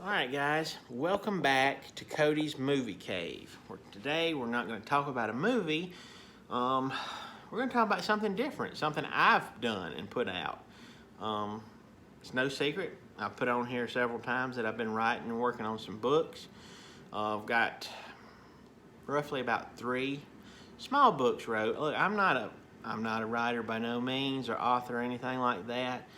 Alright guys, welcome back to Cody's Movie Cave. Today we're not going to talk about a movie, we're going to talk about something different, something I've done and put out. It's no secret, I've put on here several times that I've been writing and working on some books. I've got roughly about 3 small books wrote. Look, I'm not a writer by no means, or author or anything like that.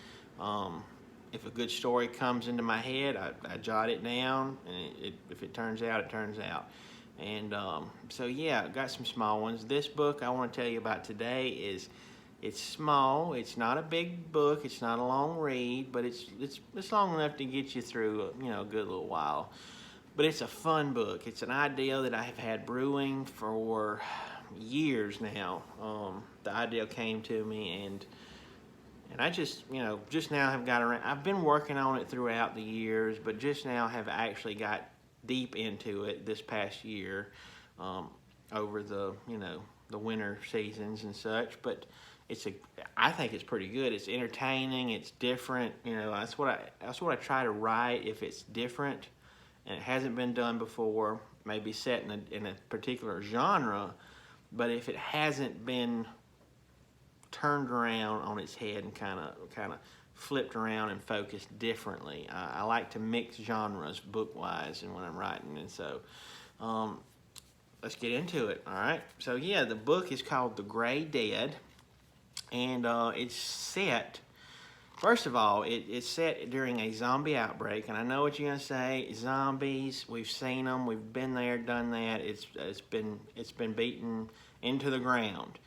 If a good story comes into my head, I jot it down, and if it turns out, it turns out. And so yeah, I've got some small ones. This book I want to tell you about today it's small. It's not a big book. It's not a long read, but it's long enough to get you through a good little while. But it's a fun book. It's an idea that I have had brewing for years now. The idea came to me, and I just now have got around. I've been working on it throughout the years, but just now have actually got deep into it this past year, over the winter seasons and such. But I think it's pretty good. It's entertaining. It's different. That's what I try to write. If it's different and it hasn't been done before, maybe set in a particular genre, but if it hasn't been turned around on its head and kind of flipped around and focused differently. I like to mix genres book-wise and when I'm writing, and so let's get into it. All right. So yeah, the book is called The Gray Dead, and it's set. First of all, it's set during a zombie outbreak, and I know what you're gonna say. Zombies, we've seen them, we've been there, done that. It's been beaten into the ground.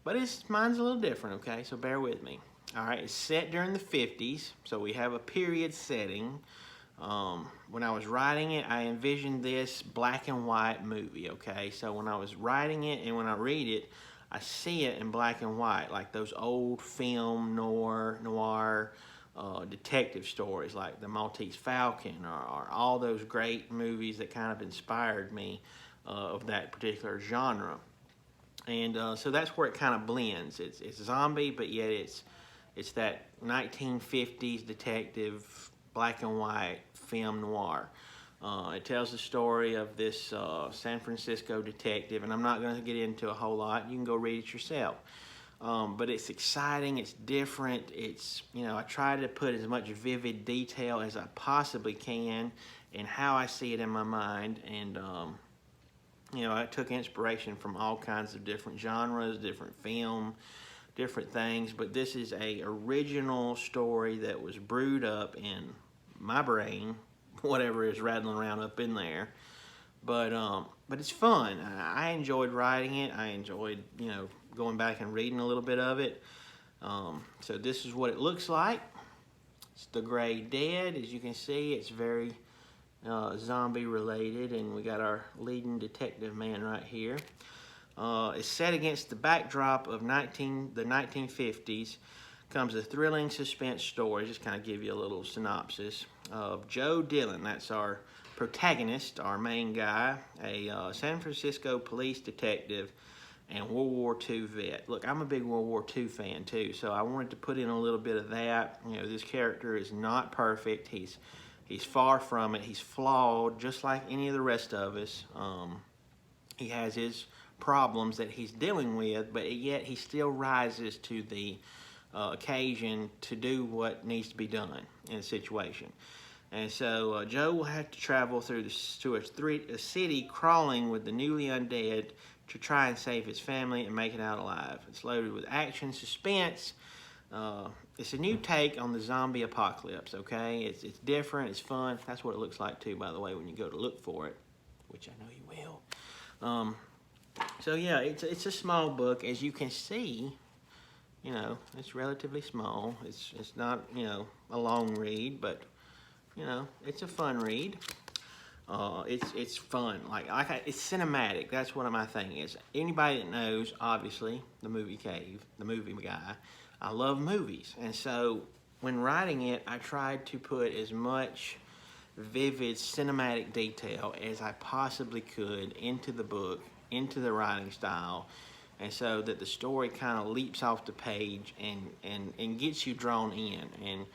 But mine's a little different, okay? So bear with me. All right, it's set during the 50s, so we have a period setting. When I was writing it, I envisioned this black and white movie, okay? So when I was writing it and when I read it, I see it in black and white, like those old film noir detective stories like The Maltese Falcon or all those great movies that kind of inspired me of that particular genre. And so that's where it kind of blends. It's zombie, but yet it's that 1950s detective black and white film noir. It tells the story of this San Francisco detective, and I'm not going to get into a whole lot. You can go read it yourself. But it's exciting. It's different. I try to put as much vivid detail as I possibly can in how I see it in my mind, and I took inspiration from all kinds of different genres, different film, different things, but this is a original story that was brewed up in my brain, whatever is rattling around up in there. But it's fun. I enjoyed writing it. I enjoyed, going back and reading a little bit of it. So this is what it looks like. It's The Gray Dead. As you can see, it's very zombie related, and we got our leading detective man right here. It's set against the backdrop of the 1950s. Comes a thrilling suspense story. Just kind of give you a little synopsis of Joe Dillon. That's our protagonist, our main guy, a San Francisco police detective and World War II vet. Look, I'm a big World War II fan too, so I wanted to put in a little bit of that. This character is not perfect. He's far from it. He's flawed, just like any of the rest of us. He has his problems that he's dealing with, but yet he still rises to the occasion to do what needs to be done in a situation. And so Joe will have to travel through a city crawling with the newly undead to try and save his family and make it out alive. It's loaded with action, suspense. It's a new take on the zombie apocalypse, okay? It's different, it's fun. That's what it looks like too, by the way, when you go to look for it, which I know you will. So yeah, it's a small book. As you can see, it's relatively small. It's not, a long read, but, it's a fun read. It's fun. It's cinematic. That's what my thing is. Anybody that knows, obviously, the Movie Cave, the movie guy, I love movies. And so when writing it, I tried to put as much vivid cinematic detail as I possibly could into the book, into the writing style, and so that the story kind of leaps off the page and gets you drawn in. And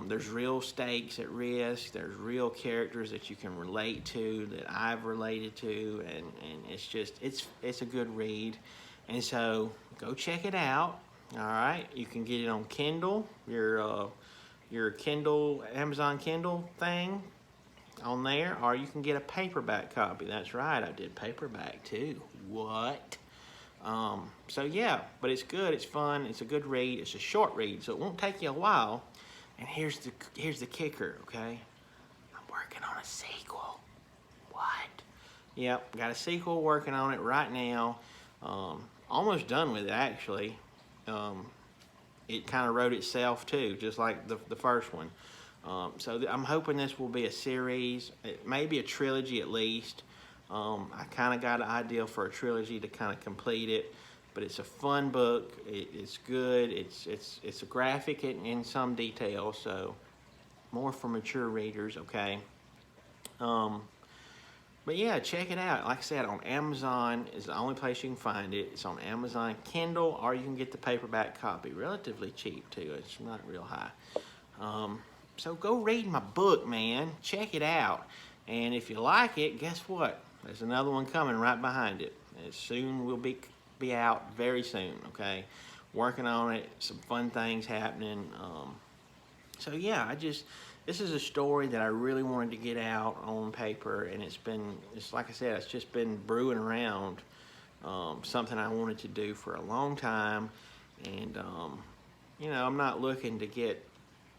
There's real stakes at risk. There's real characters that you can relate to, that I've related to, and it's just, it's a good read. And so go check it out. All right, you can get it on Kindle, your Kindle, Amazon Kindle thing on there, or you can get a paperback copy. That's right, I did paperback too. What? So yeah, but it's good, it's fun, it's a good read, it's a short read, so it won't take you a while. And here's the kicker, okay? I'm working on a sequel. What? Yep, got a sequel working on it right now. Almost done with it, actually. It kind of wrote itself too, just like the first one. So I'm hoping this will be a series. It may be a trilogy at least. I kind of got an idea for a trilogy to kind of complete it, but it's a fun book. It's good. It's a graphic in some detail, so more for mature readers, okay? But yeah, check it out. Like I said, on Amazon is the only place you can find it. It's on Amazon Kindle, or you can get the paperback copy. Relatively cheap too. It's not real high. So go read my book, man. Check it out. And if you like it, guess what? There's another one coming right behind it. It soon will be out very soon, okay? Working on it, some fun things happening. So yeah, this is a story that I really wanted to get out on paper, and it's like I said, it's just been brewing around, something I wanted to do for a long time. And you know, I'm not looking to get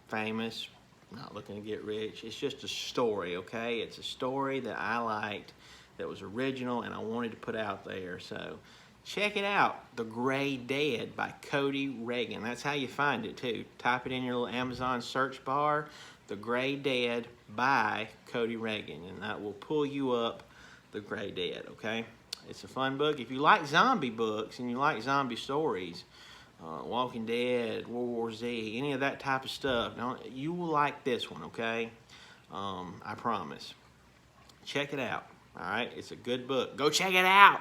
famous, not looking to get rich. It's just a story, okay? It's a story that I liked, that was original, and I wanted to put out there. So check it out, The Gray Dead by Cody Reagan. That's how you find it too. Type it in your little Amazon search bar, The Gray Dead by Cody Reagan, and that will pull you up The Gray Dead, okay? It's a fun book. If you like zombie books and you like zombie stories, Walking Dead, World War Z, any of that type of stuff, you will like this one, okay? I promise. Check it out, all right? It's a good book. Go check it out.